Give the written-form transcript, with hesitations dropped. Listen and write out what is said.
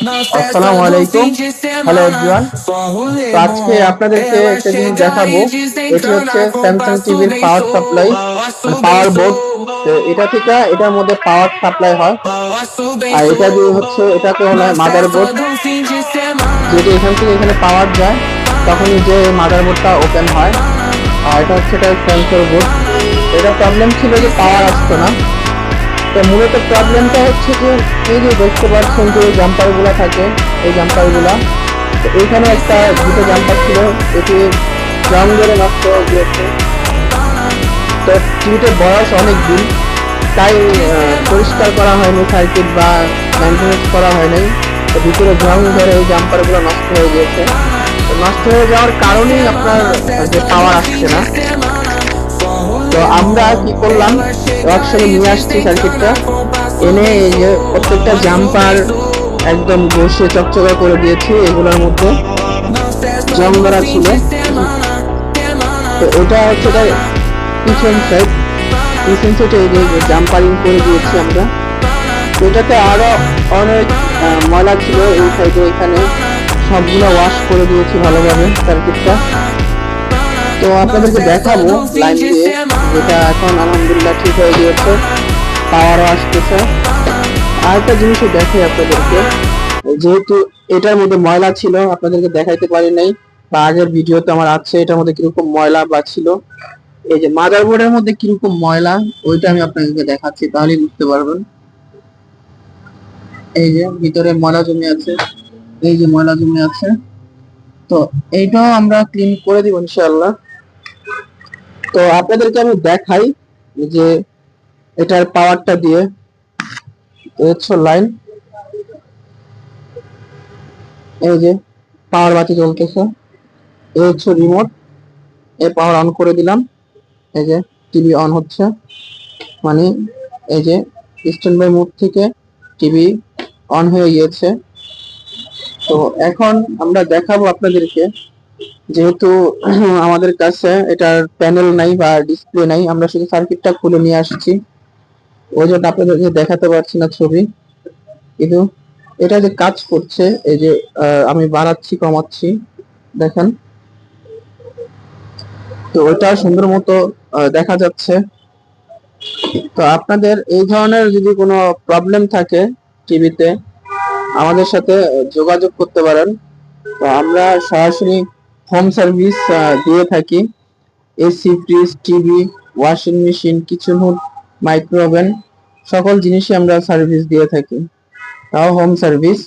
আসসালামু আলাইকুম। Hello everyone. তো আজকে আপনাদেরকে একটা জিনিস দেখাবো। এটি হচ্ছে স্যামসাং টিভির পাওয়ার সাপ্লাই, মানে পাওয়ার বোর্ড। তো এটা থেকে এটার মধ্যে পাওয়ার সাপ্লাই হয়, আর এটা দিয়ে হচ্ছে এটাকে বলা হয় মাদার বোর্ড। যেটি এখান থেকে এখানে পাওয়ার যায় তখনই যে মাদার বোর্ডটা ওপেন হয়। আর এটা হচ্ছে এটা সেন্সর বোর্ড। এটা প্রবলেম ছিল যে পাওয়ার আসতো না। তো মূলত প্রবলেমটা হচ্ছে যে এই যে দেখতে পাচ্ছেন যে জাম্পার গুলা থাকে, এই জাম্পার গুলা, তো এখানে একটা দুটো জাম্পার ছিল, এটি রং ধরে নষ্ট হয়ে গিয়েছে। তো টিভিটার বয়স অনেক দিন, তাই পরিষ্কার করা হয়নি সার্কিট বা মেনটেনেন্স করা হয়নি। তো ভিতরে জং ধরে এই জাম্পার গুলো নষ্ট হয়ে গিয়েছে। তো নষ্ট হয়ে যাওয়ার কারণেই আপনার যে পাওয়ার আসছে না। তো আমরা কি করলাম, ওয়ার্কশপে নিয়ে আসছি সার্কিটটা, এনে এই যে প্রত্যেকটা জাম্পার একদম ঘষে চকচকা করে দিয়েছি। এগুলোর মধ্যে জং ধরা ছিল। তো এটা হচ্ছে পিছন সাইড, পিছন সাইডে এই যে জাম্পারিং করে দিয়েছি আমরা। তো এটাতে আরো অনেক ময়লা ছিল এই সাইডে, এখানে সবগুলো ওয়াশ করে দিয়েছি ভালোভাবে সার্কিটটা। তো আপনাদেরকে দেখাবো লাইন দিয়ে, যেটা এখন আলহামদুলিল্লাহ ঠিক হয়ে গিয়েছে, পাওয়ারও আসতেছে। আর একটা জিনিসও দেখাই আপনাদেরকে, যেহেতু এটার মধ্যে ময়লা ছিল আপনাদেরকে দেখাইতে পারি নাই, বা আগের ভিডিওতে আমার আছে এটার মধ্যে কিরকম ময়লা বা ছিল। এই যে মাদারবোর্ডের মধ্যে কিরকম ময়লা, ওইটা আমি আপনাদেরকে দেখাচ্ছি, তাহলেই বুঝতে পারবেন। এই যে ভিতরে ময়লা জমে আছে, এই যে ময়লা জমে আছে। তো এইটাও আমরা ক্লিন করে দিব ইনশাআল্লাহ। তো আপনাদেরকে আমি দেখাই যে এটার পাওয়ারটা দিয়ে, হচ্ছে লাইন, এই যে পাওয়ার বাতি জ্বলতেছে, এই হচ্ছে রিমোট, এই পাওয়ার অন করে দিলাম। এই যে টিভি অন হচ্ছে, মানে এই যে স্ট্যান্ড বাই মোড থেকে টিভি অন হয়ে গিয়েছে। তো এখন আমরা দেখাবো আপনাদেরকে, যেহেতু আমাদের কাছে এটার প্যানেল নাই বা ডিসপ্লে নাই, আমরা শুধু সার্কিটটা খুলে নিয়ে আসছি, ওই জন্য আপনাদেরকে দেখাতে পারছি না ছবি। কিন্তু এটা যে কাজ করছে, এই যে আমি বাড়াচ্ছি কমাচ্ছি, দেখেন। তো ওটা সুন্দর মতো দেখা যাচ্ছে। তো আপনাদের এই ধরনের যদি কোনো প্রবলেম থাকে টিভিতে, আমাদের সাথে যোগাযোগ করতে পারেন। তো আমরা সরাসরি হোম সার্ভিস দিয়ে থাকি। AC, fridge, TV, washing machine, kitchen hood, microwave oven, সকল জিনিসই আমরা সার্ভিস দিয়ে থাকি, তাও হোম সার্ভিস।